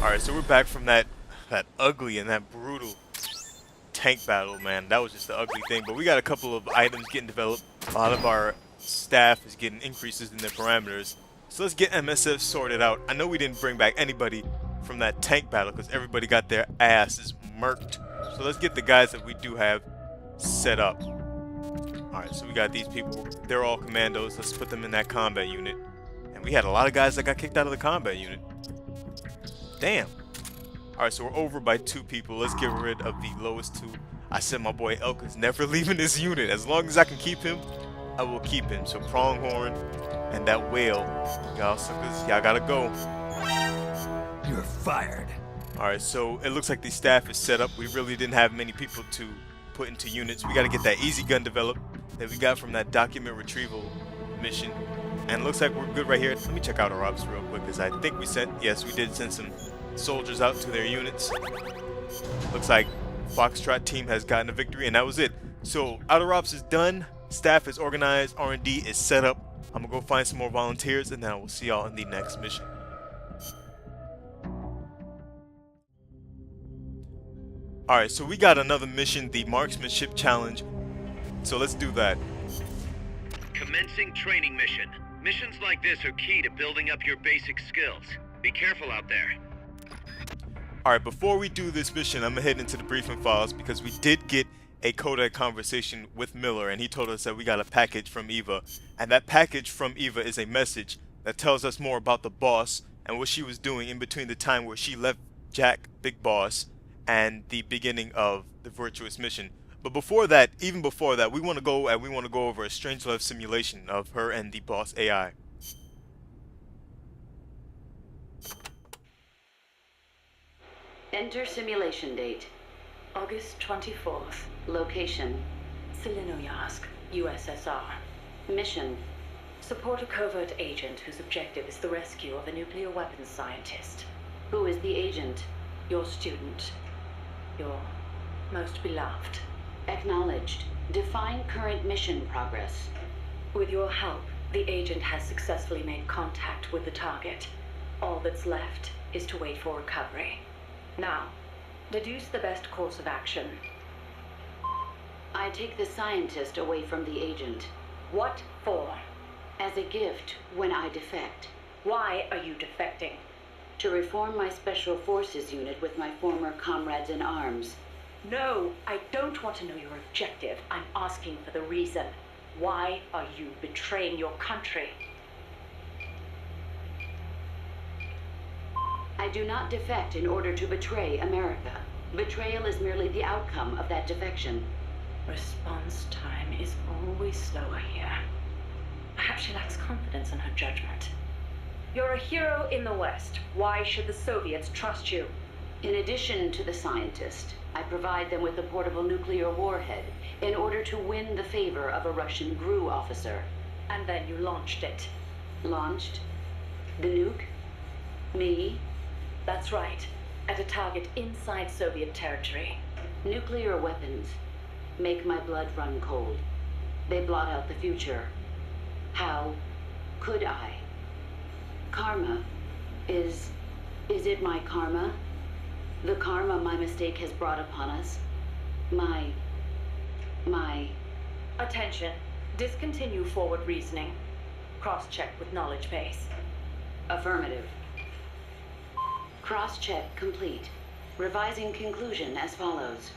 Alright, so we're back from that ugly and that brutal tank battle, man. That was just the ugly thing. But we got a couple of items getting developed. A lot of our staff is getting increases in their parameters. So let's get MSF sorted out. I know we didn't bring back anybody from that tank battle because everybody got their asses murked. So let's get the guys that we do have set up. Alright, so we got these people. They're all commandos. Let's put them in that combat unit. And we had a lot of guys that got kicked out of the combat unit. Damn. Alright, so we're over by 2 people. Let's get rid of the lowest 2. I said my boy Elka's never leaving this unit. As long as I can keep him, I will keep him. So Pronghorn and that whale. Y'all suckers, y'all gotta go. You're fired. Alright, so it looks like the staff is set up. We really didn't have many people to put into units. We gotta get that easy gun developed that we got from that document retrieval mission. And it looks like we're good right here. Let me check out our ops real quick because I think we sent, yes, we did send some soldiers out to their units. Looks like Foxtrot team has gotten a victory, and that was it. So outer ops is done, staff is organized, R&D is set up. I'm gonna go find some more volunteers, and then I will see y'all in the next mission. Alright, so we got another mission, the Marksmanship challenge. So let's do that. Commencing training mission. Missions like this are key to building up your basic skills. Be careful out there. Alright, before we do this mission, I'm gonna head into the briefing files because we did get a codec conversation with Miller, and he told us that we got a package from Eva. And that package from Eva is a message that tells us more about the boss and what she was doing in between the time where she left Jack, Big Boss, and the beginning of the virtuous mission. But before that, even before that, we want to go over a Strangelove simulation of her and the boss AI. Enter simulation date. August 24th. Location. Selinoyarsk, USSR. Mission. Support a covert agent whose objective is the rescue of a nuclear weapons scientist. Who is the agent? Your student. Your most beloved. Acknowledged. Define current mission progress. With your help, the agent has successfully made contact with the target. All that's left is to wait for recovery. Now, deduce the best course of action. I take the scientist away from the agent. What for? As a gift when I defect. Why are you defecting? To reform my special forces unit with my former comrades in arms. No, I don't want to know your objective. I'm asking for the reason. Why are you betraying your country? I do not defect in order to betray America. Betrayal is merely the outcome of that defection. Response time is always slower here. Perhaps she lacks confidence in her judgment. You're a hero in the West. Why should the Soviets trust you? In addition to the scientist, I provide them with a portable nuclear warhead in order to win the favor of a Russian GRU officer. And then you launched it. Launched? The nuke? Me? That's right. At a target inside Soviet territory. Nuclear weapons make my blood run cold. They blot out the future. How could I? Karma. Is it my karma? The karma my mistake has brought upon us? My... Attention. Discontinue forward reasoning. Cross-check with knowledge base. Affirmative. Cross-check complete. Revising conclusion as follows.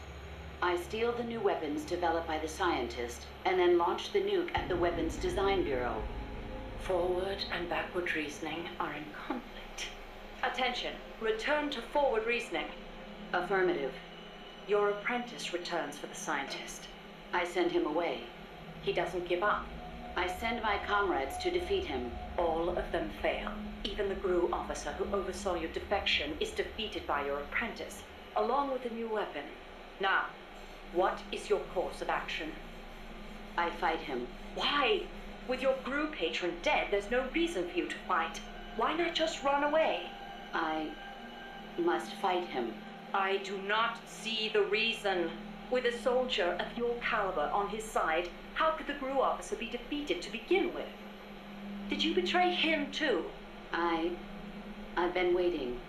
I steal the new weapons developed by the scientist and then launch the nuke at the Weapons Design Bureau. Forward and backward reasoning are in conflict. Attention. Return to forward reasoning. Affirmative. Your apprentice returns for the scientist. I send him away. He doesn't give up. I send my comrades to defeat him. All of them fail. Even the GRU officer who oversaw your defection is defeated by your apprentice, along with a new weapon. Now, what is your course of action? I fight him. Why? With your GRU patron dead, there's no reason for you to fight. Why not just run away? I must fight him. I do not see the reason. With a soldier of your caliber on his side, how could the GRU officer be defeated to begin with? Did you betray him too? I've been waiting.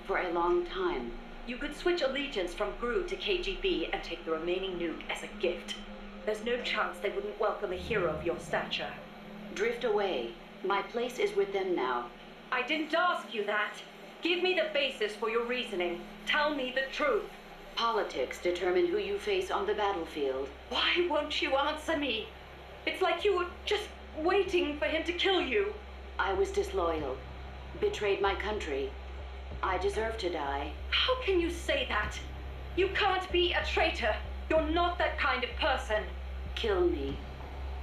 for a long time. You could switch allegiance from GRU to KGB and take the remaining nuke as a gift. There's no chance they wouldn't welcome a hero of your stature. Drift away. My place is with them now. I didn't ask you that. Give me the basis for your reasoning. Tell me the truth. Politics determine who you face on the battlefield. Why won't you answer me? It's like you were just waiting for him to kill you. I was disloyal. Betrayed my country. I deserve to die. How can you say that? You can't be a traitor. You're not that kind of person. Kill me.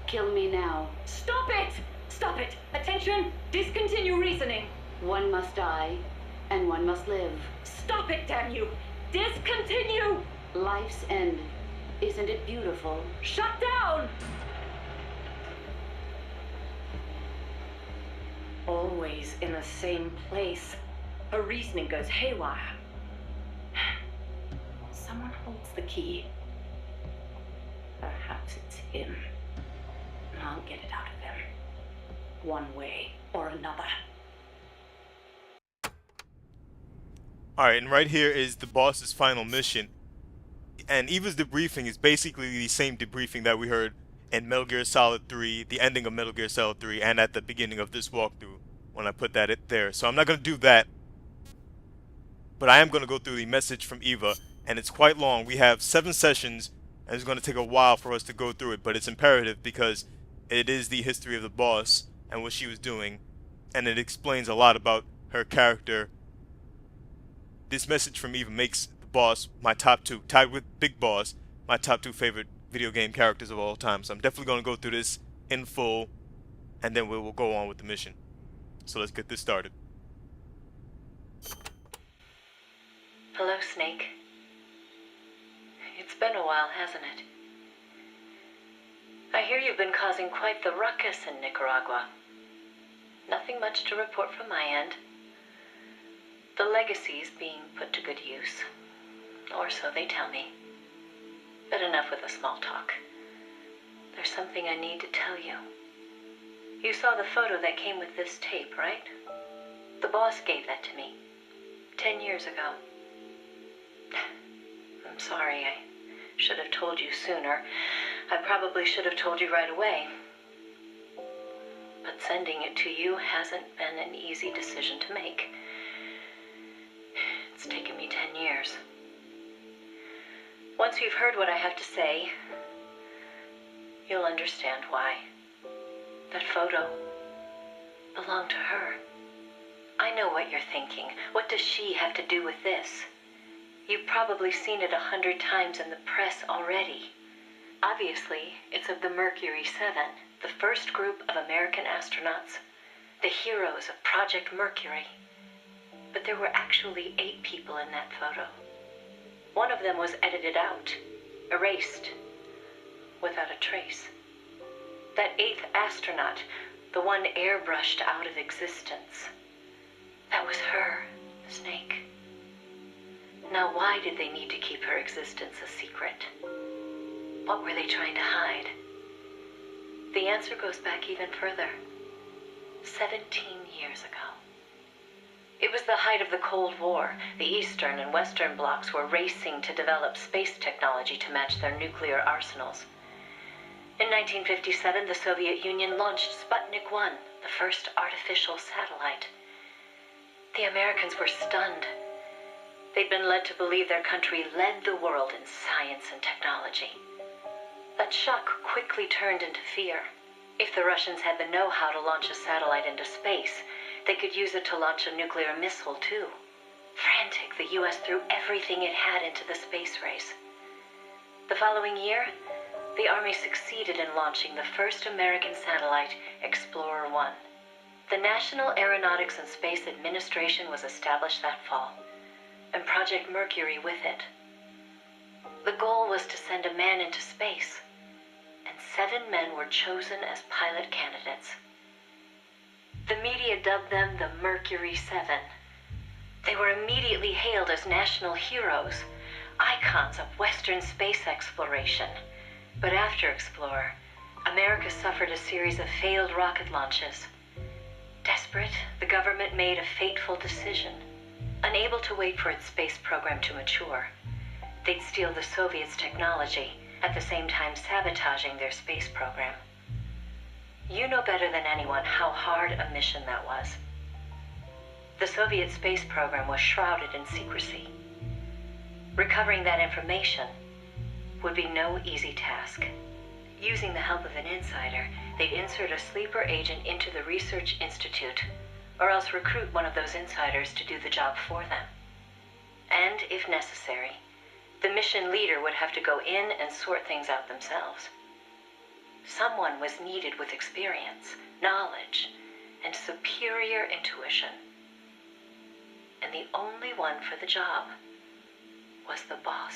Kill me now. Stop it! Stop it! Attention! Discontinue reasoning. One must die, and one must live. Stop it, damn you! Discontinue! Life's end. Isn't it beautiful? Shut down! Always in the same place. Her reasoning goes haywire. Someone holds the key. Perhaps it's him. I'll get it out of him. One way or another. Alright, and right here is the boss's final mission. And Eva's debriefing is basically the same debriefing that we heard in Metal Gear Solid 3, the ending of Metal Gear Solid 3, and at the beginning of this walkthrough, when I put that there. So I'm not going to do that. But I am going to go through the message from Eva, and it's quite long. We have 7 sessions, and it's going to take a while for us to go through it, but it's imperative because it is the history of the boss and what she was doing, and it explains a lot about her character. This message from Eva makes the boss my top 2, tied with Big Boss, my top 2 favorite video game characters of all time. So I'm definitely going to go through this in full, and then we will go on with the mission. So let's get this started. Hello, Snake. It's been a while, hasn't it? I hear you've been causing quite the ruckus in Nicaragua. Nothing much to report from my end. The legacy's being put to good use. Or so they tell me. But enough with the small talk. There's something I need to tell you. You saw the photo that came with this tape, right? The boss gave that to me 10 years ago. I'm sorry, I should have told you sooner. I probably should have told you right away. But sending it to you hasn't been an easy decision to make. It's taken me 10 years. Once you've heard what I have to say, you'll understand why. That photo belonged to her. I know what you're thinking. What does she have to do with this? You've probably seen it 100 times in the press already. Obviously, it's of the Mercury 7, the first group of American astronauts, the heroes of Project Mercury. But there were actually 8 people in that photo. One of them was edited out, erased, without a trace. That 8th astronaut, the one airbrushed out of existence, that was her, Snake. Now, why did they need to keep her existence a secret? What were they trying to hide? The answer goes back even further. 17 years ago. It was the height of the Cold War. The Eastern and Western blocs were racing to develop space technology to match their nuclear arsenals. In 1957, the Soviet Union launched Sputnik 1, the first artificial satellite. The Americans were stunned. They'd been led to believe their country led the world in science and technology. That shock quickly turned into fear. If the Russians had the know-how to launch a satellite into space, they could use it to launch a nuclear missile, too. Frantic, the U.S. threw everything it had into the space race. The following year, the Army succeeded in launching the first American satellite, Explorer 1. The National Aeronautics and Space Administration was established that fall, and Project Mercury with it. The goal was to send a man into space, and 7 men were chosen as pilot candidates. The media dubbed them the Mercury 7. They were immediately hailed as national heroes, icons of Western space exploration. But after Explorer, America suffered a series of failed rocket launches. Desperate, the government made a fateful decision. Unable to wait for its space program to mature, they'd steal the Soviets' technology, at the same time sabotaging their space program. You know better than anyone how hard a mission that was. The Soviet space program was shrouded in secrecy. Recovering that information would be no easy task. Using the help of an insider, they'd insert a sleeper agent into the research institute, or else recruit one of those insiders to do the job for them. And, if necessary, the mission leader would have to go in and sort things out themselves. Someone was needed with experience, knowledge, and superior intuition. And the only one for the job was the boss.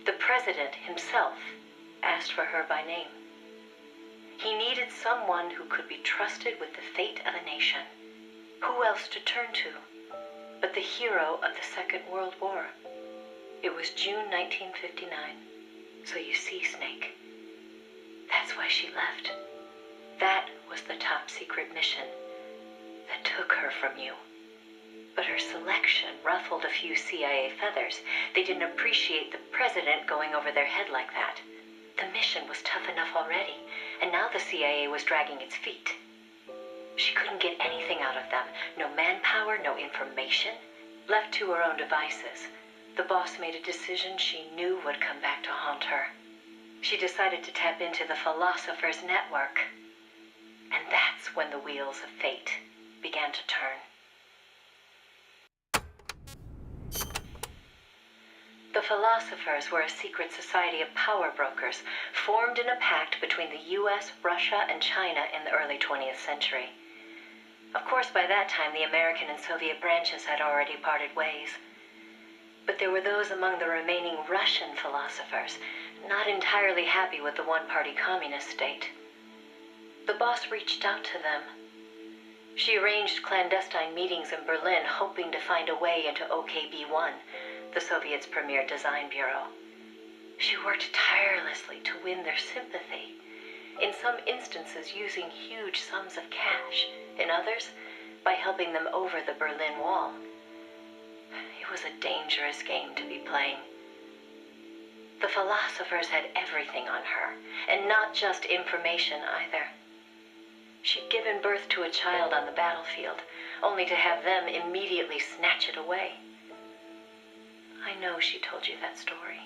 The president himself asked for her by name. He needed someone who could be trusted with the fate of a nation. Who else to turn to but the hero of the Second World War? It was June 1959. So you see, Snake, that's why she left. That was the top secret mission that took her from you. But her selection ruffled a few CIA feathers. They didn't appreciate the president going over their head like that. The mission was tough enough already, and now the CIA was dragging its feet. She couldn't get anything out of them. No manpower, no information. Left to her own devices, the boss made a decision she knew would come back to haunt her. She decided to tap into the Philosopher's Network. And that's when the wheels of fate began to turn. The Philosophers were a secret society of power brokers formed in a pact between the US, Russia, and China in the early 20th century. Of course, by that time, the American and Soviet branches had already parted ways. But there were those among the remaining Russian philosophers not entirely happy with the one-party communist state. The boss reached out to them. She arranged clandestine meetings in Berlin, hoping to find a way into OKB-1, the Soviets' premier design bureau. She worked tirelessly to win their sympathy, in some instances using huge sums of cash, in others by helping them over the Berlin Wall. It was a dangerous game to be playing. The Philosophers had everything on her, and not just information either. She'd given birth to a child on the battlefield, only to have them immediately snatch it away. I know she told you that story.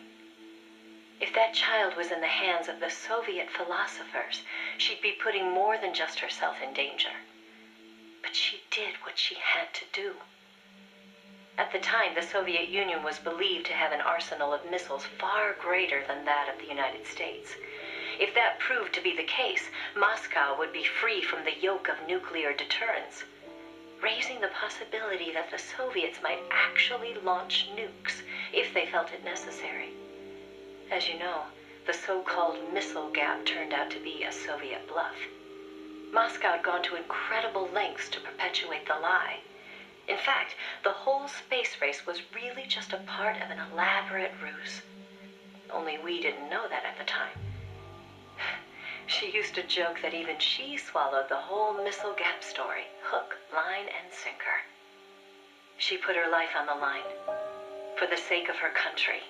If that child was in the hands of the Soviet philosophers, she'd be putting more than just herself in danger. But she did what she had to do. At the time, the Soviet Union was believed to have an arsenal of missiles far greater than that of the United States. If that proved to be the case, Moscow would be free from the yoke of nuclear deterrence, raising the possibility that the Soviets might actually launch nukes if they felt it necessary. As you know, the so-called missile gap turned out to be a Soviet bluff. Moscow had gone to incredible lengths to perpetuate the lie. In fact, the whole space race was really just a part of an elaborate ruse. Only we didn't know that at the time. She used to joke that even she swallowed the whole missile gap story, hook, line, and sinker. She put her life on the line, for the sake of her country,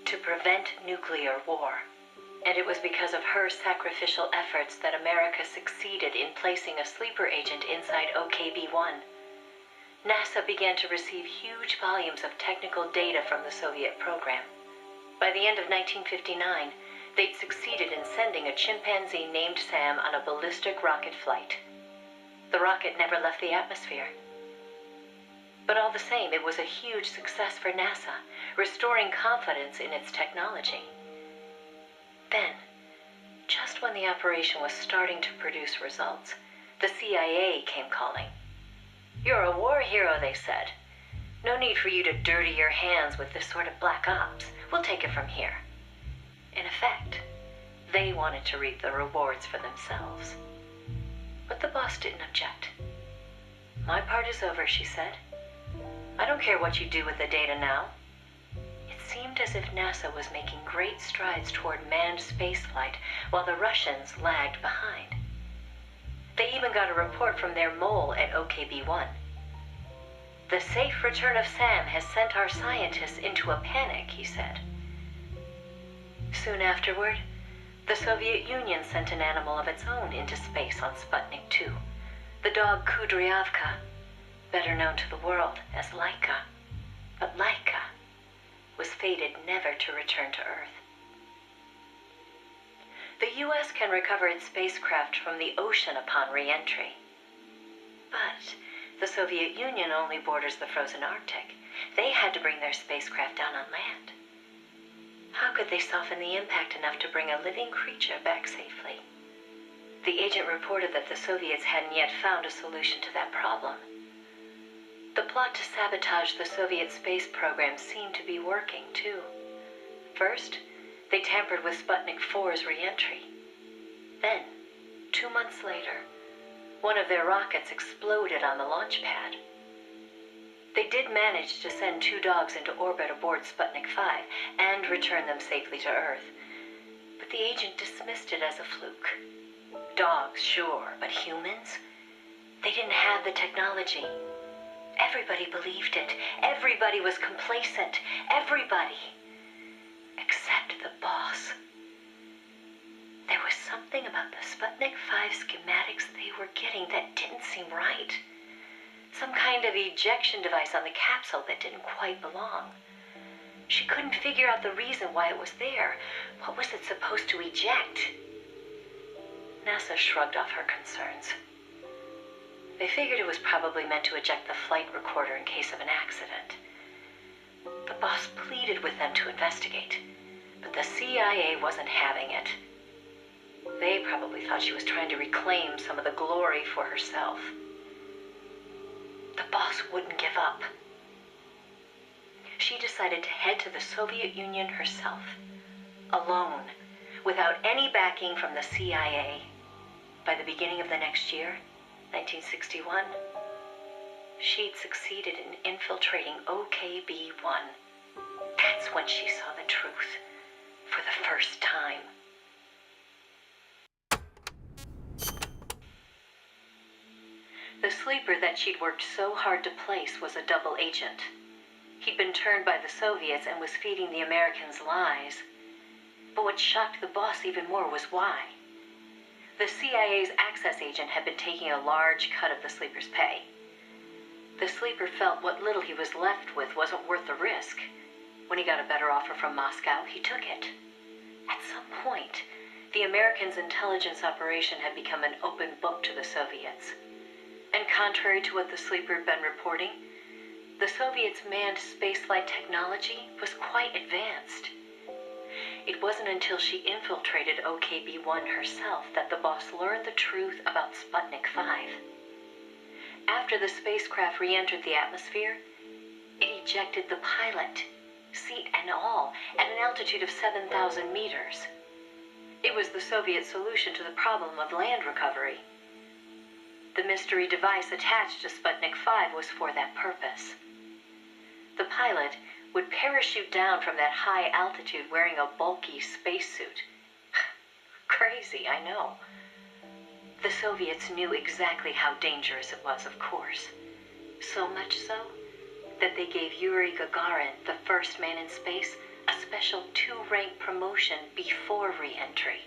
to prevent nuclear war. And it was because of her sacrificial efforts that America succeeded in placing a sleeper agent inside OKB-1. NASA began to receive huge volumes of technical data from the Soviet program. By the end of 1959, they'd succeeded in sending a chimpanzee named Sam on a ballistic rocket flight. The rocket never left the atmosphere. But all the same, it was a huge success for NASA, restoring confidence in its technology. Then, just when the operation was starting to produce results, the CIA came calling. "You're a war hero," they said. "No need for you to dirty your hands with this sort of black ops. We'll take it from here." In effect, they wanted to reap the rewards for themselves. But the boss didn't object. "My part is over," she said. "I don't care what you do with the data now." It seemed as if NASA was making great strides toward manned spaceflight, while the Russians lagged behind. They even got a report from their mole at OKB-1. The safe return of Sam has sent our scientists into a panic, he said. Soon afterward, the Soviet Union sent an animal of its own into space on Sputnik 2, the dog Kudryavka, better known to the world as Laika. But Laika was fated never to return to Earth. The U.S. can recover its spacecraft from the ocean upon re-entry. But the Soviet Union only borders the frozen Arctic. They had to bring their spacecraft down on land. How could they soften the impact enough to bring a living creature back safely? The agent reported that the Soviets hadn't yet found a solution to that problem. The plot to sabotage the Soviet space program seemed to be working, too. First, they tampered with Sputnik 4's re-entry. Then, 2 months later, one of their rockets exploded on the launch pad. They did manage to send 2 dogs into orbit aboard Sputnik 5 and return them safely to Earth. But the agent dismissed it as a fluke. Dogs, sure, but humans? They didn't have the technology. Everybody believed it. Everybody was complacent. Everybody. Except the boss. There was something about the Sputnik 5 schematics they were getting that didn't seem right. Some kind of ejection device on the capsule that didn't quite belong. She couldn't figure out the reason why it was there. What was it supposed to eject? NASA shrugged off her concerns. They figured it was probably meant to eject the flight recorder in case of an accident. The boss pleaded with them to investigate, but the CIA wasn't having it. They probably thought she was trying to reclaim some of the glory for herself. The boss wouldn't give up. She decided to head to the Soviet Union herself, alone, without any backing from the CIA. By the beginning of the next year, 1961, she'd succeeded in infiltrating OKB-1. That's when she saw the truth, for the first time. The sleeper that she'd worked so hard to place was a double agent. He'd been turned by the Soviets and was feeding the Americans lies. But what shocked the boss even more was why. The CIA's access agent had been taking a large cut of the sleeper's pay. The sleeper felt what little he was left with wasn't worth the risk. When he got a better offer from Moscow, he took it. At some point, the Americans' intelligence operation had become an open book to the Soviets. And contrary to what the sleeper had been reporting, the Soviets' manned spaceflight technology was quite advanced. It wasn't until she infiltrated OKB-1 herself that the boss learned the truth about Sputnik 5. After the spacecraft re-entered the atmosphere, it ejected the pilot, seat and all, at an altitude of 7,000 meters. It was the Soviet solution to the problem of land recovery. The mystery device attached to Sputnik 5 was for that purpose. The pilot would parachute down from that high altitude wearing a bulky spacesuit. Crazy, I know. The Soviets knew exactly how dangerous it was, of course. So much so that they gave Yuri Gagarin, the first man in space, a special 2-rank promotion before re-entry.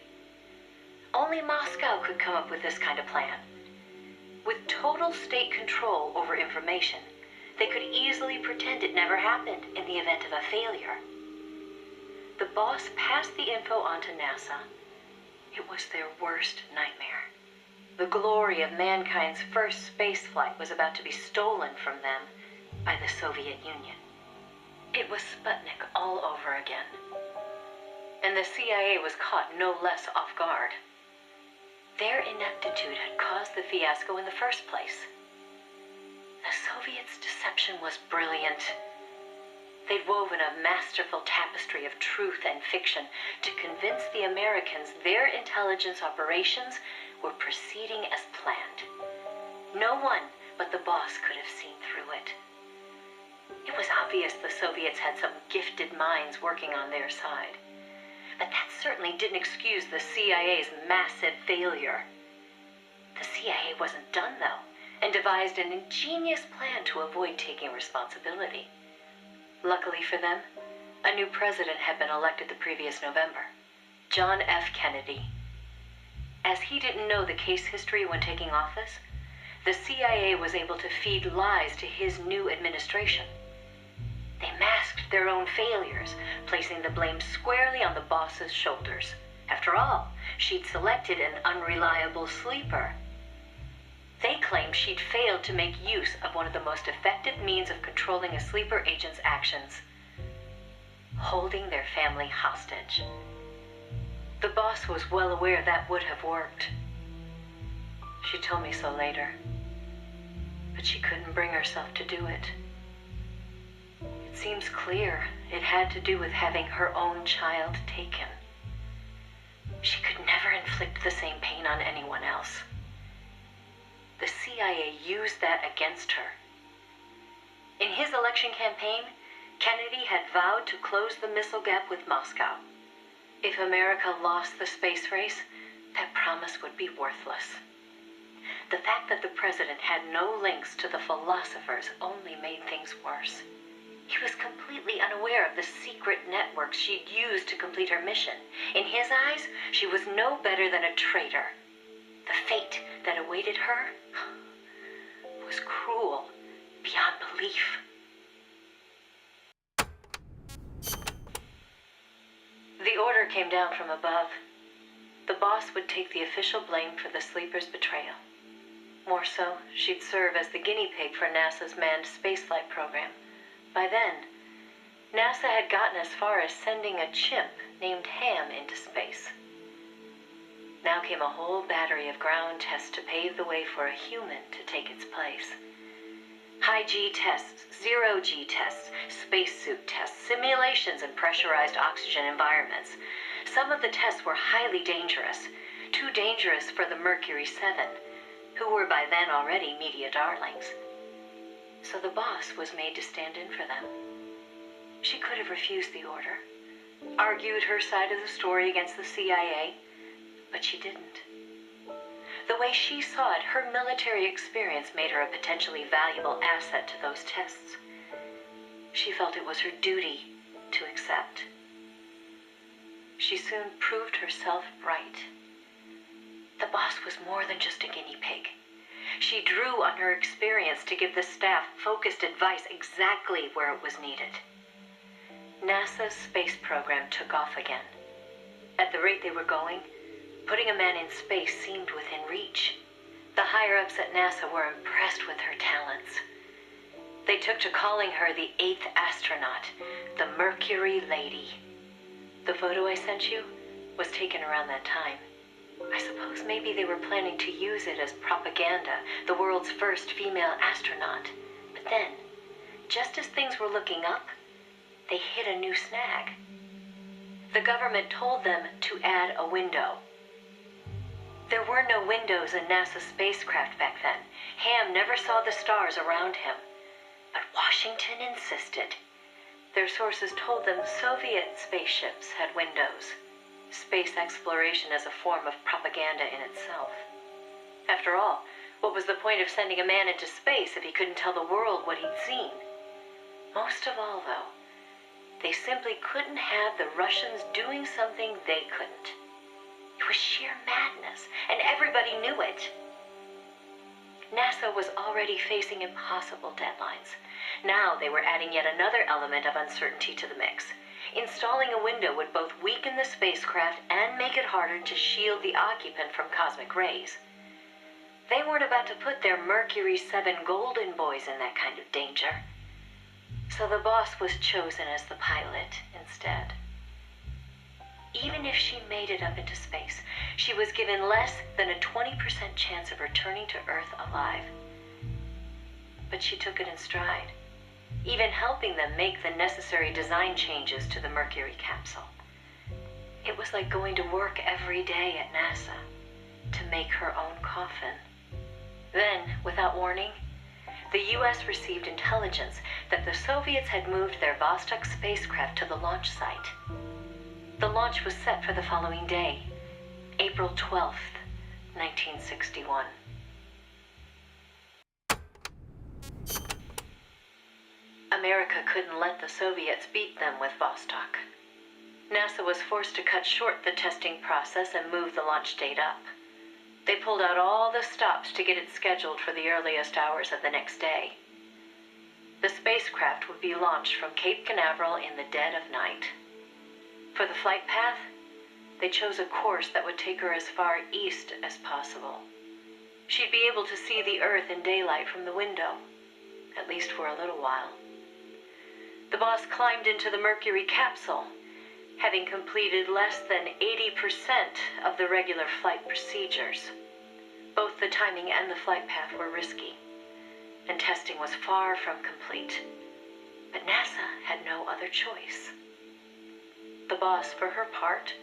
Only Moscow could come up with this kind of plan. With total state control over information, they could easily pretend it never happened in the event of a failure. The boss passed the info on to NASA. It was their worst nightmare. The glory of mankind's first spaceflight was about to be stolen from them by the Soviet Union. It was Sputnik all over again. And the CIA was caught no less off guard. Their ineptitude had caused the fiasco in the first place. The Soviets' deception was brilliant. They'd woven a masterful tapestry of truth and fiction to convince the Americans their intelligence operations were proceeding as planned. No one but the boss could have seen through it. It was obvious the Soviets had some gifted minds working on their side. But that certainly didn't excuse the CIA's massive failure. The CIA wasn't done, though. and devised an ingenious plan to avoid taking responsibility. Luckily for them, a new president had been elected the previous November, John F. Kennedy. As he didn't know the case history when taking office, the CIA was able to feed lies to his new administration. They masked their own failures, placing the blame squarely on the boss's shoulders. After all, she'd selected an unreliable sleeper. They claimed she'd failed to make use of one of the most effective means of controlling a sleeper agent's actions: holding their family hostage. The boss was well aware that would have worked. She told me so later, but she couldn't bring herself to do it. It seems clear it had to do with having her own child taken. She could never inflict the same pain on anyone else. The CIA used that against her. In his election campaign, Kennedy had vowed to close the missile gap with Moscow. If America lost the space race, that promise would be worthless. The fact that the president had no links to the philosophers only made things worse. He was completely unaware of the secret networks she'd used to complete her mission. In his eyes, she was no better than a traitor. The fate that awaited her was cruel beyond belief. The order came down from above. The boss would take the official blame for the sleeper's betrayal. More so, she'd serve as the guinea pig for NASA's manned spaceflight program. By then, NASA had gotten as far as sending a chimp named Ham into space. Now came a whole battery of ground tests to pave the way for a human to take its place. High-G tests, zero-G tests, spacesuit tests, simulations in pressurized oxygen environments. Some of the tests were highly dangerous, too dangerous for the Mercury 7, who were by then already media darlings. So the boss was made to stand in for them. She could have refused the order, argued her side of the story against the CIA, but she didn't. The way she saw it, her military experience made her a potentially valuable asset to those tests. She felt it was her duty to accept. She soon proved herself right. The boss was more than just a guinea pig. She drew on her experience to give the staff focused advice exactly where it was needed. NASA's space program took off again. At the rate they were going, putting a man in space seemed within reach. The higher-ups at NASA were impressed with her talents. They took to calling her the 8th astronaut, the Mercury Lady. The photo I sent you was taken around that time. I suppose maybe they were planning to use it as propaganda, the world's first female astronaut. But then, just as things were looking up, they hit a new snag. The government told them to add a window. There were no windows in NASA's spacecraft back then. Ham never saw the stars around him. But Washington insisted. Their sources told them Soviet spaceships had windows. Space exploration as a form of propaganda in itself. After all, what was the point of sending a man into space if he couldn't tell the world what he'd seen? Most of all, though, they simply couldn't have the Russians doing something they couldn't. It was sheer madness, and everybody knew it. NASA was already facing impossible deadlines. Now they were adding yet another element of uncertainty to the mix. Installing a window would both weaken the spacecraft and make it harder to shield the occupant from cosmic rays. They weren't about to put their Mercury 7 golden boys in that kind of danger. So the boss was chosen as the pilot instead. Even if she made it up into space, she was given less than a 20% chance of returning to Earth alive. But she took it in stride, even helping them make the necessary design changes to the Mercury capsule. It was like going to work every day at NASA to make her own coffin. Then, without warning, the US received intelligence that the Soviets had moved their Vostok spacecraft to the launch site. The launch was set for the following day, April 12th, 1961. America couldn't let the Soviets beat them with Vostok. NASA was forced to cut short the testing process and move the launch date up. They pulled out all the stops to get it scheduled for the earliest hours of the next day. The spacecraft would be launched from Cape Canaveral in the dead of night. For the flight path, they chose a course that would take her as far east as possible. She'd be able to see the Earth in daylight from the window, at least for a little while. The boss climbed into the Mercury capsule, having completed less than 80% of the regular flight procedures. Both the timing and the flight path were risky, and testing was far from complete. But NASA had no other choice. The boss, for her part,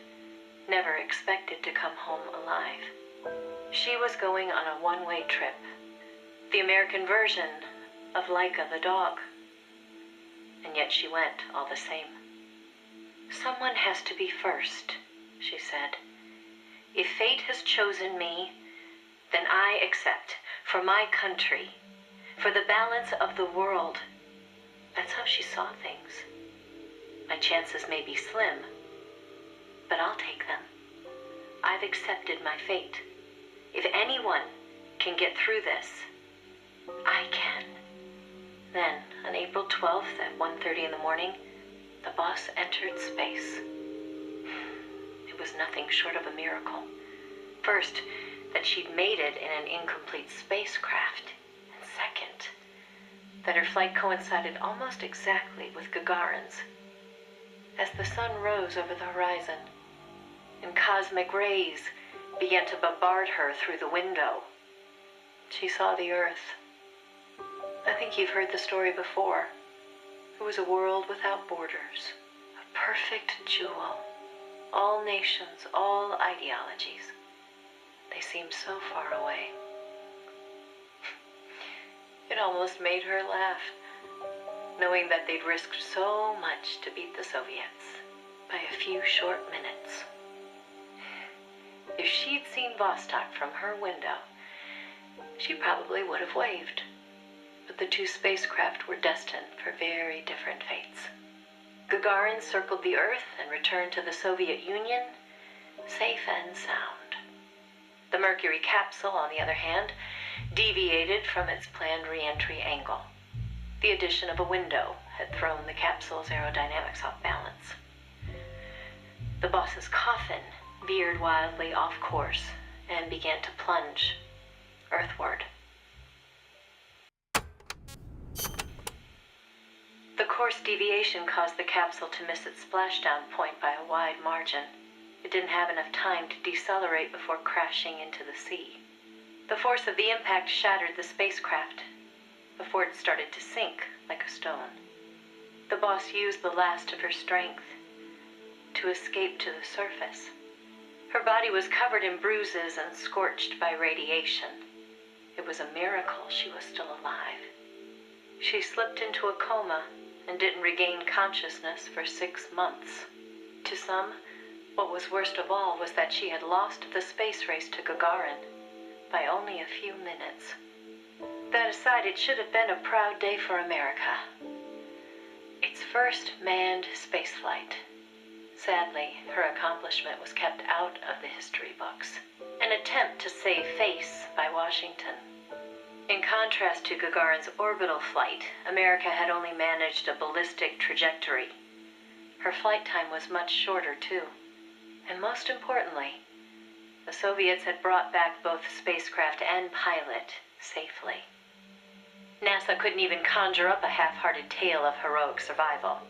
never expected to come home alive. She was going on a one-way trip, the American version of Laika the dog. And yet she went all the same. "Someone has to be first," she said. "If fate has chosen me, then I accept, for my country, for the balance of the world." That's how she saw things. My chances may be slim, but I'll take them. I've accepted my fate. If anyone can get through this, I can. Then, on April 12th at 1:30 in the morning, the boss entered space. It was nothing short of a miracle. First, that she'd made it in an incomplete spacecraft. And second, that her flight coincided almost exactly with Gagarin's. As the sun rose over the horizon, and cosmic rays began to bombard her through the window, she saw the Earth. I think you've heard the story before. It was a world without borders, a perfect jewel. All nations, all ideologies. They seemed so far away. It almost made her laugh, knowing that they'd risked so much to beat the Soviets by a few short minutes. If she'd seen Vostok from her window, she probably would have waved. But the two spacecraft were destined for very different fates. Gagarin circled the Earth and returned to the Soviet Union, safe and sound. The Mercury capsule, on the other hand, deviated from its planned re-entry angle. The addition of a window had thrown the capsule's aerodynamics off balance. The boss's coffin veered wildly off course and began to plunge earthward. The course deviation caused the capsule to miss its splashdown point by a wide margin. It didn't have enough time to decelerate before crashing into the sea. The force of the impact shattered the spacecraft before it started to sink like a stone. The boss used the last of her strength to escape to the surface. Her body was covered in bruises and scorched by radiation. It was a miracle she was still alive. She slipped into a coma and didn't regain consciousness for 6 months. To some, what was worst of all was that she had lost the space race to Gagarin by only a few minutes. That aside, it should have been a proud day for America. Its first manned spaceflight. Sadly, her accomplishment was kept out of the history books. An attempt to save face by Washington. In contrast to Gagarin's orbital flight, America had only managed a ballistic trajectory. Her flight time was much shorter, too. And most importantly, the Soviets had brought back both spacecraft and pilot safely. NASA couldn't even conjure up a half-hearted tale of heroic survival.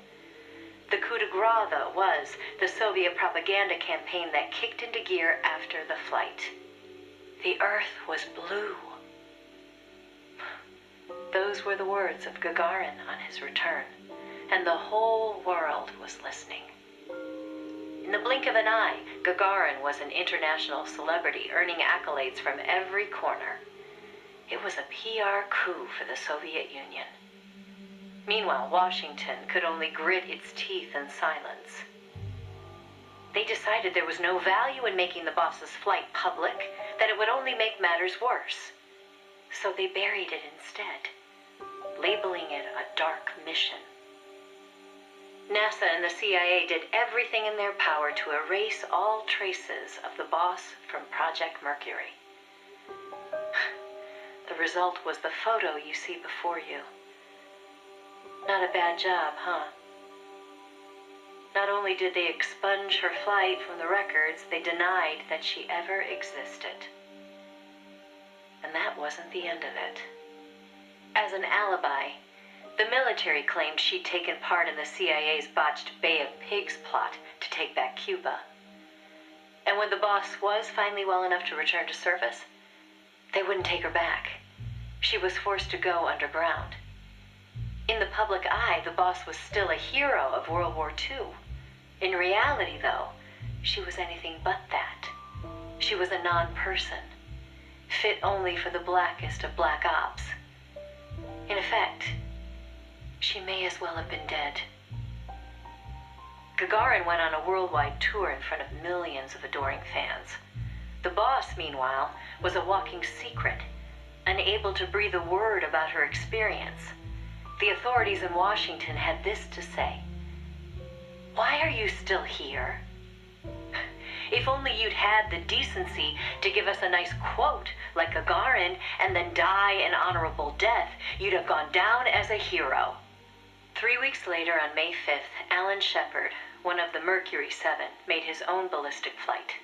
The coup de grace, though, was the Soviet propaganda campaign that kicked into gear after the flight. The Earth was blue. Those were the words of Gagarin on his return, and the whole world was listening. In the blink of an eye, Gagarin was an international celebrity, earning accolades from every corner. It was a PR coup for the Soviet Union. Meanwhile, Washington could only grit its teeth in silence. They decided there was no value in making the boss's flight public, that it would only make matters worse. So they buried it instead, labeling it a dark mission. NASA and the CIA did everything in their power to erase all traces of the boss from Project Mercury. The result was the photo you see before you. Not a bad job, huh? Not only did they expunge her flight from the records, they denied that she ever existed. And that wasn't the end of it. As an alibi, the military claimed she'd taken part in the CIA's botched Bay of Pigs plot to take back Cuba. And when the boss was finally well enough to return to service, they wouldn't take her back. She was forced to go underground. In the public eye, the boss was still a hero of World War II. In reality, though, she was anything but that. She was a non-person, fit only for the blackest of black ops. In effect, she may as well have been dead. Gagarin went on a worldwide tour in front of millions of adoring fans. The boss, meanwhile, was a walking secret, unable to breathe a word about her experience. The authorities in Washington had this to say: "Why are you still here? If only you'd had the decency to give us a nice quote like Gagarin and then die an honorable death, you'd have gone down as a hero." 3 weeks later, on May 5th, Alan Shepard, one of the Mercury 7, made his own ballistic flight.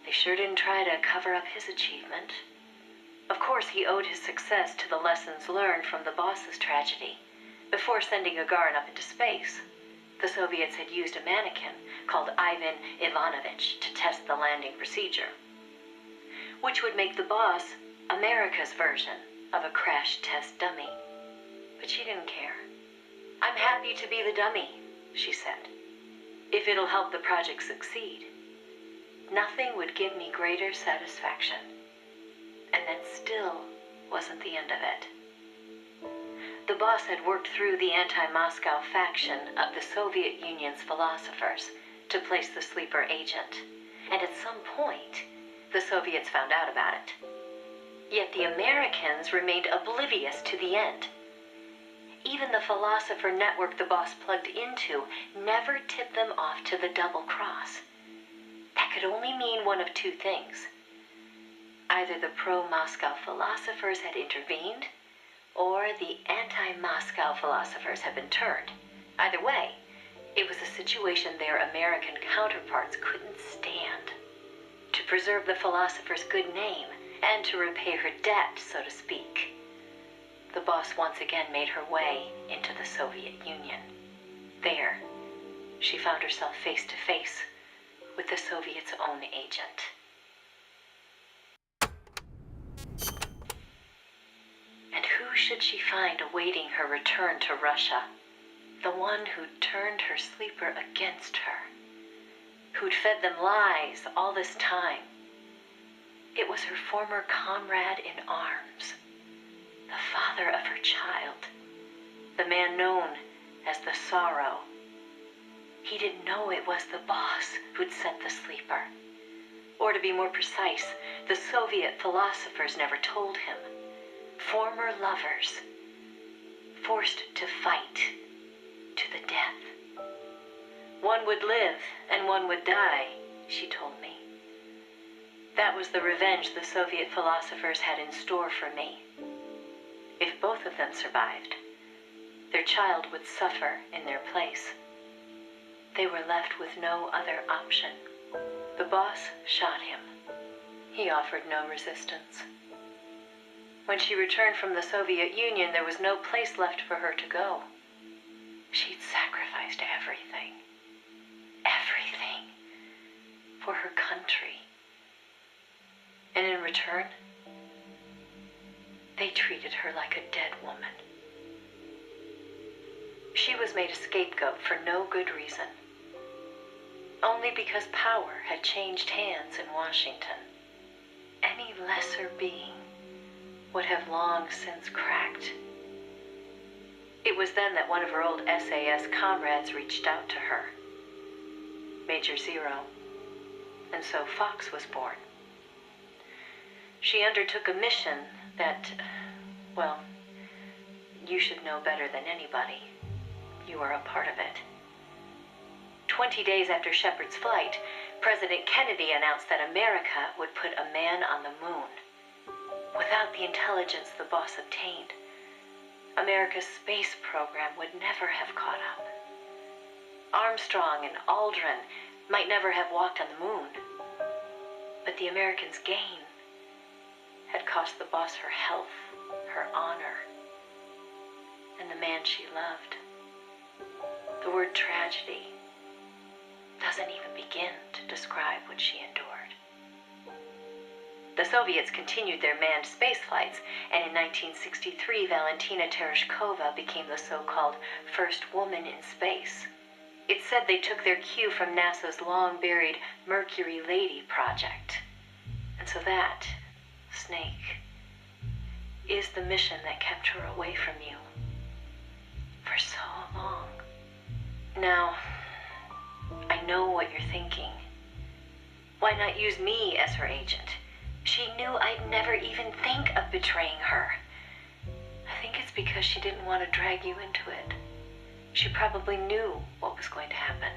They sure didn't try to cover up his achievement. Of course, he owed his success to the lessons learned from the boss's tragedy. Before sending Gagarin up into space, the Soviets had used a mannequin called Ivan Ivanovich to test the landing procedure, which would make the boss America's version of a crash test dummy. But she didn't care. "I'm happy to be the dummy," she said, "if it'll help the project succeed. Nothing would give me greater satisfaction." And that still wasn't the end of it. The boss had worked through the anti-Moscow faction of the Soviet Union's philosophers to place the sleeper agent, and at some point, the Soviets found out about it. Yet the Americans remained oblivious to the end. Even the philosopher network the boss plugged into never tipped them off to the double cross. That could only mean one of two things. Either the pro-Moscow philosophers had intervened, or the anti-Moscow philosophers had been turned. Either way, it was a situation their American counterparts couldn't stand. To preserve the philosopher's good name, and to repay her debt, so to speak, the boss once again made her way into the Soviet Union. There, she found herself face to face with the Soviets' own agent. And who should she find awaiting her return to Russia? The one who'd turned her sleeper against her, who'd fed them lies all this time. It was her former comrade in arms, the father of her child, the man known as the Sorrow. He didn't know it was the boss who'd sent the sleeper. Or to be more precise, the Soviet philosophers never told him. Former lovers, forced to fight to the death. One would live and one would die, she told me. That was the revenge the Soviet philosophers had in store for me. If both of them survived, their child would suffer in their place. They were left with no other option. The boss shot him. He offered no resistance. When she returned from the Soviet Union, there was no place left for her to go. She'd sacrificed everything. Everything. For her country. And in return, they treated her like a dead woman. She was made a scapegoat for no good reason. Only because power had changed hands in Washington. Any lesser being would have long since cracked. It was then that one of her old SAS comrades reached out to her, Major Zero, and so Fox was born. She undertook a mission that, well, you should know better than anybody. You are a part of it. 20 days after Shepard's flight, President Kennedy announced that America would put a man on the moon. Without the intelligence the boss obtained, America's space program would never have caught up. Armstrong and Aldrin might never have walked on the moon, but the Americans' gain had cost the boss her health, her honor, and the man she loved. The word tragedy doesn't even begin to describe what she endured. The Soviets continued their manned space flights, and in 1963, Valentina Tereshkova became the so-called first woman in space. It's said they took their cue from NASA's long-buried Mercury Lady project. And so that, Snake, is the mission that kept her away from you for so long. Now, I know what you're thinking. Why not use me as her agent? She knew I'd never even think of betraying her. I think it's because she didn't want to drag you into it. She probably knew what was going to happen.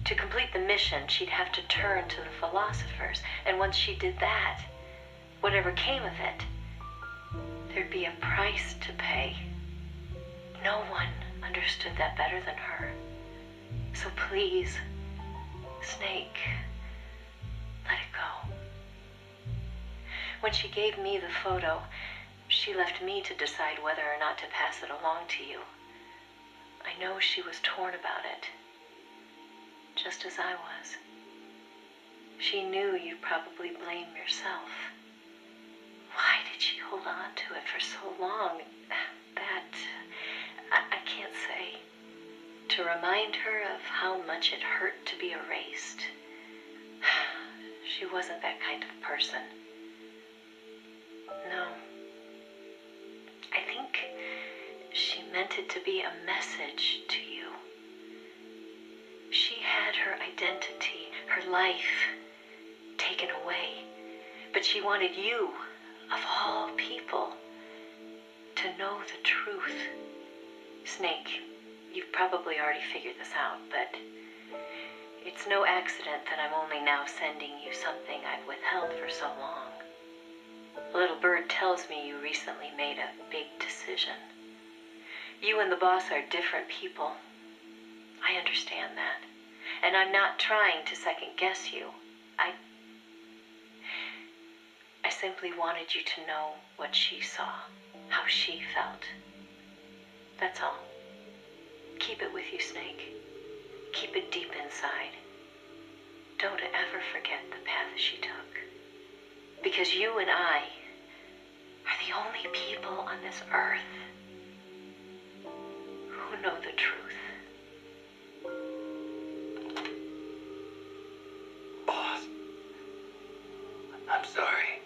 To complete the mission, she'd have to turn to the philosophers, and once she did that, whatever came of it, there'd be a price to pay. No one understood that better than her. So please, Snake, let it go. When she gave me the photo, she left me to decide whether or not to pass it along to you. I know she was torn about it, just as I was. She knew you'd probably blame yourself. Why did she hold on to it for so long? That, I can't say. To remind her of how much it hurt to be erased. She wasn't that kind of person. No. I think she meant it to be a message to you. She had her identity, her life, taken away. But she wanted you, of all people, to know the truth. Snake, you've probably already figured this out, but it's no accident that I'm only now sending you something I've withheld for so long. A little bird tells me you recently made a big decision. You and the boss are different people. I understand that. And I'm not trying to second guess you. I simply wanted you to know what she saw, how she felt. That's all. Keep it with you, Snake. Keep it deep inside. Don't ever forget the path she took. Because you and I are the only people on this earth who know the truth. Boss, I'm sorry,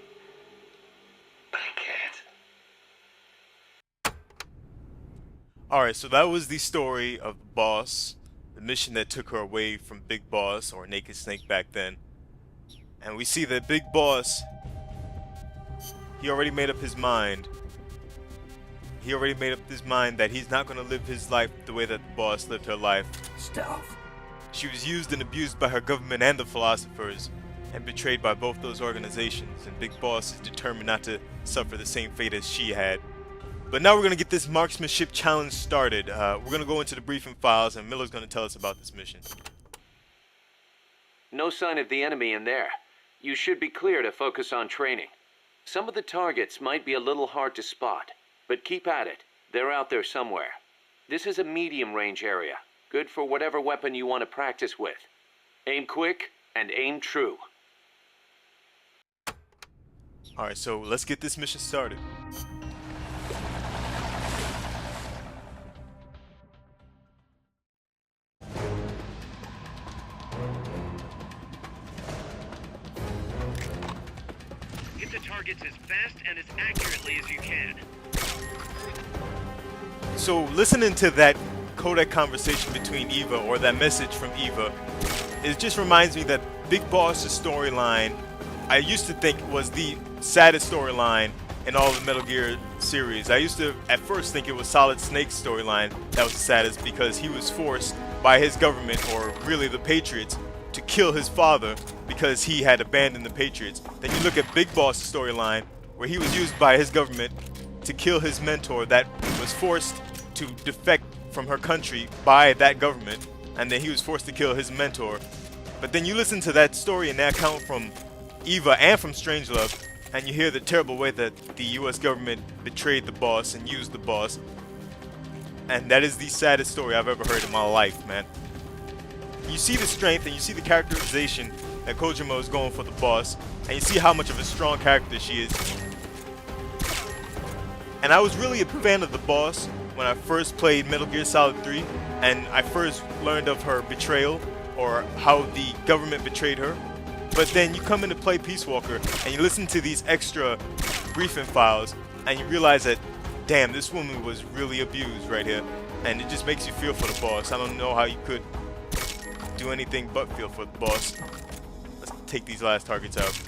but I can't. Alright, so that was the story of Boss, the mission that took her away from Big Boss, or Naked Snake back then. And we see that Big Boss, he already made up his mind. He already made up his mind that he's not going to live his life the way that the boss lived her life. Stealth. She was used and abused by her government and the philosophers, and betrayed by both those organizations, and Big Boss is determined not to suffer the same fate as she had. But now we're going to get this marksmanship challenge started. We're going to go into the briefing files, and Miller's going to tell us about this mission. No sign of the enemy in there. You should be clear to focus on training. Some of the targets might be a little hard to spot, but keep at it. They're out there somewhere. This is a medium-range area, good for whatever weapon you want to practice with. Aim quick and aim true. Alright, so let's get this mission started. Hit the targets as fast and as accurately as you can. So listening to that codec conversation between Eva, or that message from Eva, it just reminds me that Big Boss's storyline, I used to think was the saddest storyline in all the Metal Gear series. I used to at first think it was Solid Snake's storyline that was the saddest because he was forced by his government, or really the Patriots, to kill his father because he had abandoned the Patriots. Then you look at Big Boss's storyline where he was used by his government to kill his mentor that was forced to defect from her country by that government, and then he was forced to kill his mentor. But then you listen to that story and that account from Eva and from Strangelove, and you hear the terrible way that the US government betrayed the boss and used the boss. And that is the saddest story I've ever heard in my life, man. You see the strength and you see the characterization that Kojima is going for the boss, and you see how much of a strong character she is. And I was really a fan of the boss when I first played Metal Gear Solid 3, and I first learned of her betrayal, or how the government betrayed her. But then you come in to play Peace Walker, and you listen to these extra briefing files, and you realize that, damn, this woman was really abused right here. And it just makes you feel for the boss. I don't know how you could do anything but feel for the boss. Let's take these last targets out.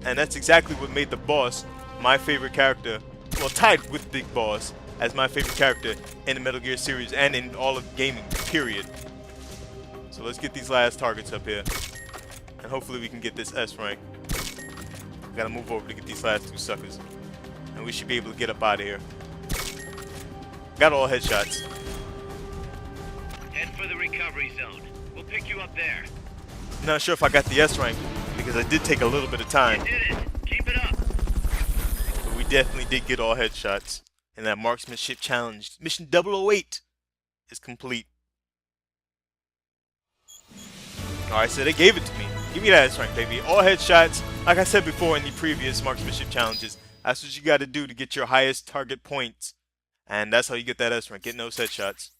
And that's exactly what made the boss my favorite character, well, tied with Big Boss as my favorite character in the Metal Gear series and in all of gaming, period. So let's get these last targets up here, and hopefully we can get this S rank. Gotta move over to get these last two suckers, and we should be able to get up out of here. Got all headshots. Head for the recovery zone. We'll pick you up there. Not sure if I got the S rank because I did take a little bit of time. You did it. Keep it up. But we definitely did get all headshots. And that Marksmanship challenge, mission 008, is complete. Alright, so they gave it to me. Give me that S rank, baby. All headshots. Like I said before in the previous Marksmanship challenges, that's what you got to do to get your highest target points. And that's how you get that S rank, getting those headshots.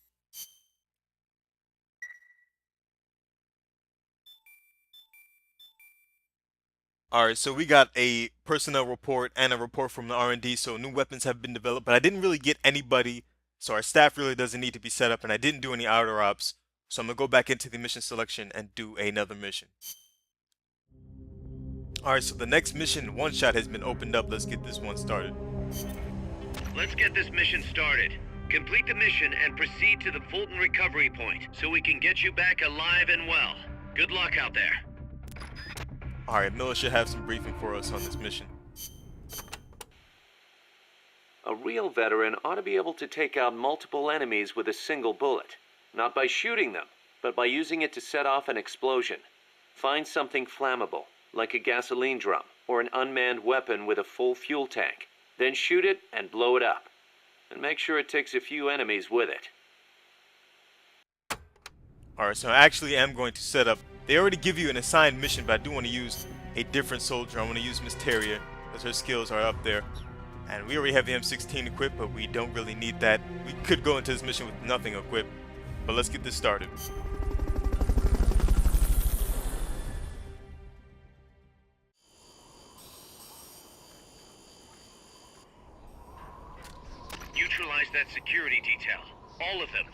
Alright, so we got a personnel report and a report from the R&D, so new weapons have been developed, but I didn't really get anybody, so our staff really doesn't need to be set up, and I didn't do any outer ops, so I'm going to go back into the mission selection and do another mission. Alright, so the next mission, one shot, has been opened up. Let's get this one started. Let's get this mission started. Complete the mission and proceed to the Fulton recovery point so we can get you back alive and well. Good luck out there. Alright, Miller should have some briefing for us on this mission. A real veteran ought to be able to take out multiple enemies with a single bullet. Not by shooting them, but by using it to set off an explosion. Find something flammable, like a gasoline drum, or an unmanned weapon with a full fuel tank. Then shoot it and blow it up. And make sure it takes a few enemies with it. Alright, so I actually am going to set up. They already give you an assigned mission, but I do want to use a different soldier. I want to use Miss Terrier, because her skills are up there. And we already have the M16 equipped, but we don't really need that. We could go into this mission with nothing equipped. But let's get this started. Neutralize that security detail. All of them.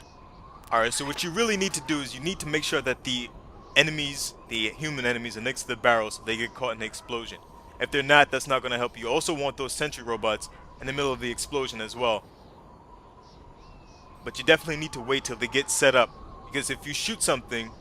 Alright, so what you really need to do is you need to make sure that the enemies, the human enemies, are next to the barrels so they get caught in the explosion. If they're not, that's not going to help you. You also want those sentry robots in the middle of the explosion as well. But you definitely need to wait till they get set up, because if you shoot something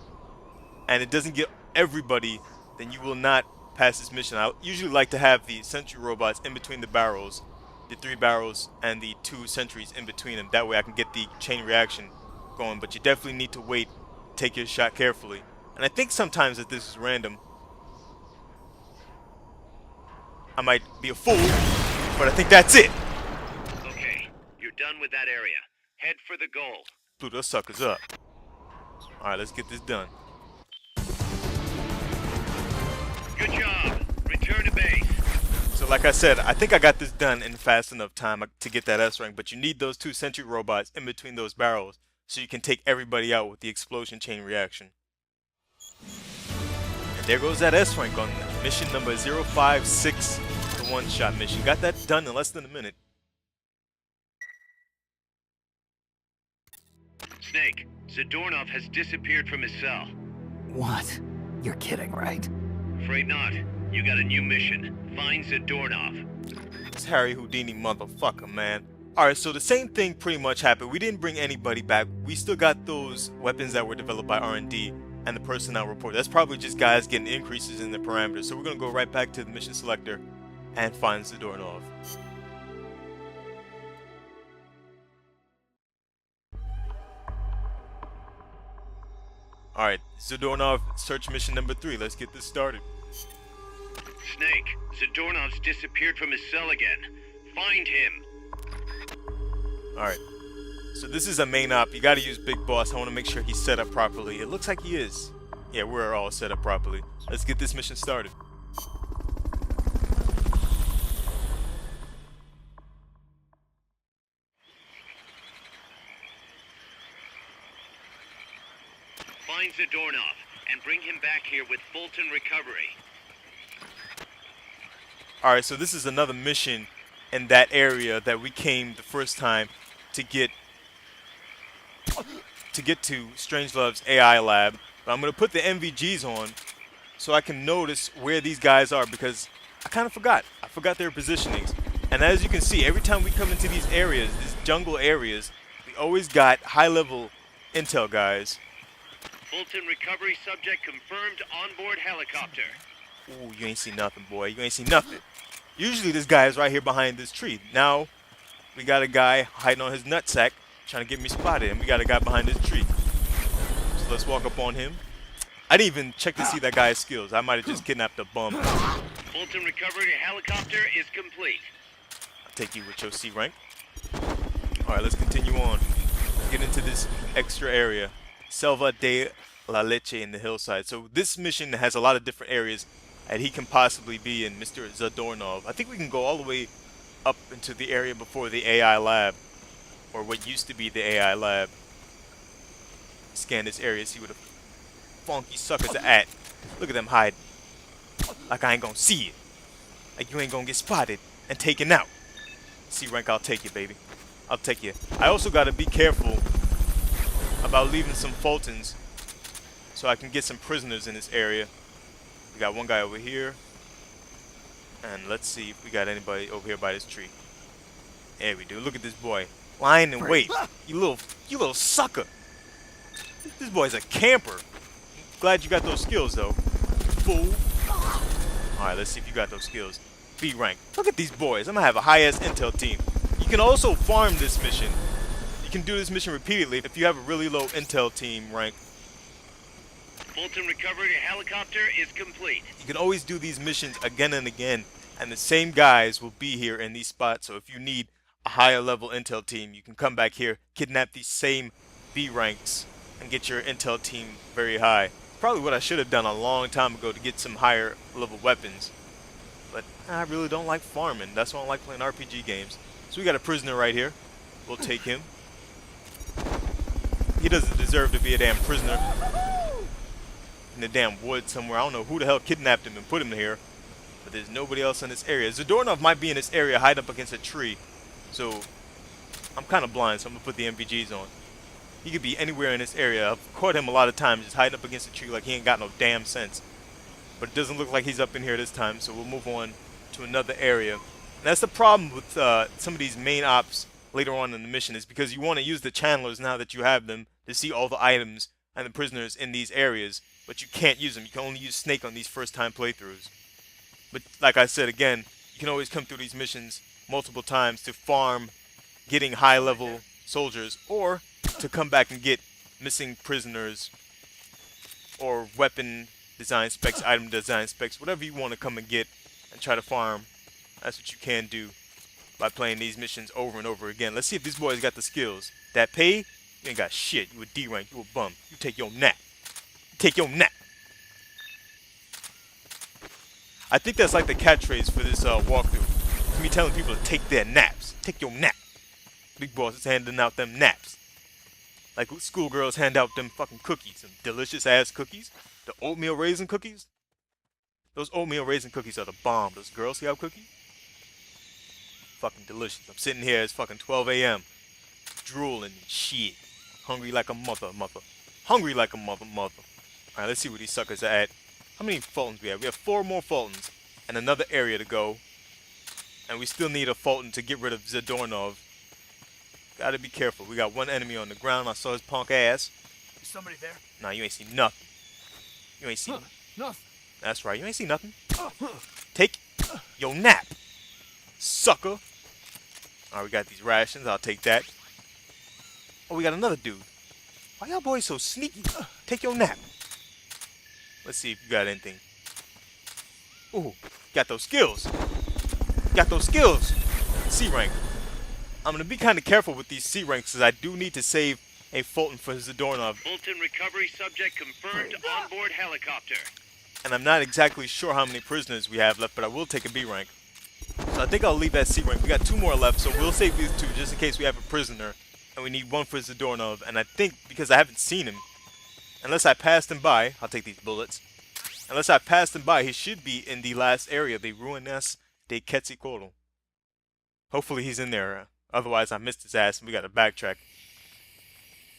and it doesn't get everybody, then you will not pass this mission. I usually like to have the sentry robots in between the barrels, the 3 barrels and the 2 sentries in between them. That way I can get the chain reaction going, but you definitely need to wait, take your shot carefully. And I think sometimes that this is random. I might be a fool, but I think that's it. Okay, you're done with that area. Head for the goal. Blew those suckers up. Alright, let's get this done. Good job. Return to base. So like I said, I think I got this done in fast enough time to get that S rank, but you need those 2 sentry robots in between those barrels so you can take everybody out with the explosion chain reaction. And there goes that S rank on mission number 056, the one-shot mission. Got that done in less than a minute. Snake, Zadorov has disappeared from his cell. What? You're kidding, right? Afraid not. You got a new mission. Find Zadorov. This Harry Houdini motherfucker, man. Alright, so the same thing pretty much happened. We didn't bring anybody back. We still got those weapons that were developed by R&D and the personnel report. That's probably just guys getting increases in the parameters. So we're going to go right back to the mission selector and find Zadorov. Alright, Zadorov, search mission number 3. Let's get this started. Snake, Zadorov's disappeared from his cell again. Find him. Alright, so this is a main op. You gotta use Big Boss. I want to make sure he's set up properly. It looks like he is. Yeah, we're all set up properly. Let's get this mission started. Find Zadorov and bring him back here with Fulton Recovery. Alright, so this is another mission in that area that we came the first time to get to Strangelove's AI lab. But I'm going to put the MVGs on so I can notice where these guys are, because I kind of forgot. I forgot their positionings. And as you can see, every time we come into these areas, these jungle areas, we always got high-level intel guys. Fulton Recovery subject confirmed onboard helicopter. Ooh, you ain't seen nothing, boy. You ain't seen nothing. Usually this guy is right here behind this tree. Now, we got a guy hiding on his nutsack trying to get me spotted, and we got a guy behind this tree. So let's walk up on him. I didn't even check to see that guy's skills. I might have just kidnapped a bum. Fulton Recovery helicopter is complete. I'll take you with your C rank. Alright, let's continue on. Let's get into this extra area. Selva de la Leche in the hillside. So this mission has a lot of different areas that he can possibly be in, Mr. Zadorov. I think we can go all the way up into the area before the AI lab, or what used to be the AI lab. Scan this area, see where the funky suckers are at. Look at them hiding. Like I ain't gonna see it. Like you ain't gonna get spotted and taken out. C rank, I'll take you, baby. I'll take you. I also gotta be careful about leaving some Fultons so I can get some prisoners in this area. We got one guy over here. And let's see if we got anybody over here by this tree. There we do. Look at this boy. Lying in wait. You little sucker. This boy's a camper. Glad you got those skills though. Fool. Alright, let's see if you got those skills. B rank. Look at these boys. I'm gonna have a high-ass intel team. You can also farm this mission. You can do this mission repeatedly if you have a really low intel team rank. Fulton Recovery helicopter is complete. You can always do these missions again and again, and the same guys will be here in these spots. So if you need a higher level intel team, you can come back here, kidnap these same B ranks, and get your intel team very high. Probably what I should have done a long time ago to get some higher level weapons. But I really don't like farming. That's why I don't like playing RPG games. So we got a prisoner right here. We'll take him. He doesn't deserve to be a damn prisoner in the damn woods somewhere. I don't know who the hell kidnapped him and put him here, but there's nobody else in this area. Zadorov might be in this area, hide up against a tree. So I'm kind of blind, so I'm gonna put the MVGs on. He could be anywhere in this area. I've caught him a lot of times just hiding up against a tree like he ain't got no damn sense. But it doesn't look like he's up in here this time, so we'll move on to another area. And that's the problem with some of these main ops later on in the mission, is because you want to use the channelers now that you have them to see all the items and the prisoners in these areas, but you can't use them. You can only use Snake on these first time playthroughs. But like I said again, you can always come through these missions multiple times to farm getting high level soldiers, or to come back and get missing prisoners or weapon design specs, item design specs, whatever you want to come and get and try to farm. That's what you can do by playing these missions over and over again. Let's see if these boys got the skills. That pay, you ain't got shit. You a D rank, you a bum. You take your nap. Take your nap. I think that's like the catchphrase for this walkthrough. It's me telling people to take their naps. Take your nap. Big Boss is handing out them naps. Like schoolgirls hand out them fucking cookies. Them delicious ass cookies. The oatmeal raisin cookies. Those oatmeal raisin cookies are the bomb. Those Girl Scout cookies. Fucking delicious. I'm sitting here, it's fucking 12 a.m. drooling and shit. Hungry like a mother. Hungry like a mother. Alright, let's see where these suckers are at. How many Fultons we have? We have 4 more Fultons. and another area to go. And we still need a Fulton to get rid of Zadorov. Gotta be careful. We got one enemy on the ground. I saw his punk ass. Is somebody there? Nah, you ain't seen nothing. You ain't seen Nothing. That's right, you ain't seen nothing. Take your nap, sucker. Alright, we got these rations. I'll take that. Oh, we got another dude. Why y'all boys so sneaky? Take your nap. Let's see if you got anything. Ooh, got those skills. Got those skills. C rank. I'm gonna be kind of careful with these C ranks, because I do need to save a Fulton for Zadorov. Fulton recovery subject confirmed onboard helicopter. And I'm not exactly sure how many prisoners we have left, but I will take a B rank. So I think I'll leave that C rank. We got 2 more left, so we'll save these 2 just in case we have a prisoner. And we need 1 for Zadorov. And I think, because I haven't seen him, unless I passed him by, I'll take these bullets. Unless I passed him by, he should be in the last area, the Ruinas de Quetzalcoatl. Hopefully he's in there. Otherwise, I missed his ass and we gotta backtrack.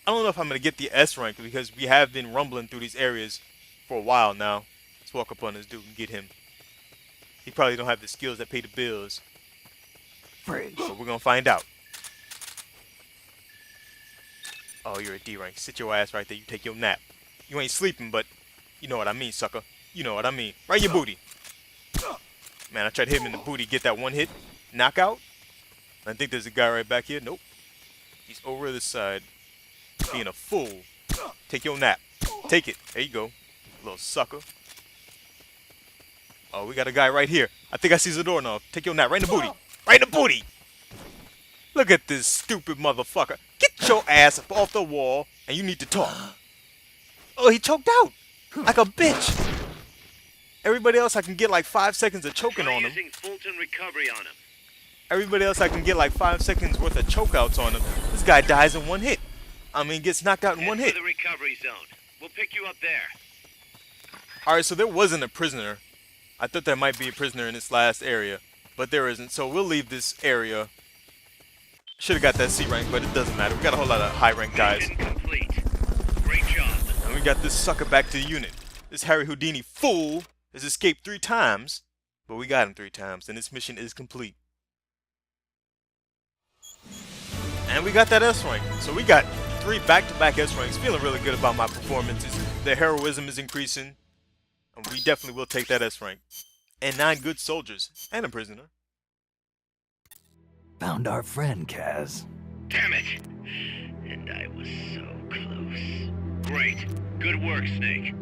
I don't know if I'm gonna get the S rank because we have been rumbling through these areas for a while now. Let's walk up on this dude and get him. He probably don't have the skills that pay the bills. Freeze. But we're gonna find out. Oh, you're a D rank. Sit your ass right there. You take your nap. You ain't sleeping, but you know what I mean, sucker. You know what I mean. Right in your booty. Man, I tried to hit him in the booty, get that 1 hit. Knockout. I think there's a guy right back here. Nope. He's over this side. Being a fool. Take your nap. Take it. There you go. Little sucker. Oh, we got a guy right here. I think I see Zadorov. Take your nap. Right in the booty. Right in the booty. Look at this stupid motherfucker. Get your ass up off the wall and you need to talk. Oh, he choked out. Like a bitch. Everybody else I can get like 5 seconds of choking Try on him. using Fulton recovery on him. Everybody else I can get like 5 seconds worth of chokeouts on him. This guy dies in 1 hit. I mean, gets knocked out in 1 Head hit. to the recovery zone. We'll pick you up there. Alright, so there wasn't a prisoner. I thought there might be a prisoner in this last area, but there isn't. So we'll leave this area. Should have got that C rank, but it doesn't matter. We got a whole lot of high rank guys. Mission complete. Great job. And we got this sucker back to the unit. This Harry Houdini fool has escaped 3 times, but we got him 3 times, and this mission is complete. And we got that S rank. So we got 3 back-to-back S ranks. Feeling really good about my performances. The heroism is increasing. And we definitely will take that S rank. And 9 good soldiers. And a prisoner. Found our friend, Kaz. Damn it. And I was so close. Great. Good work, Snake.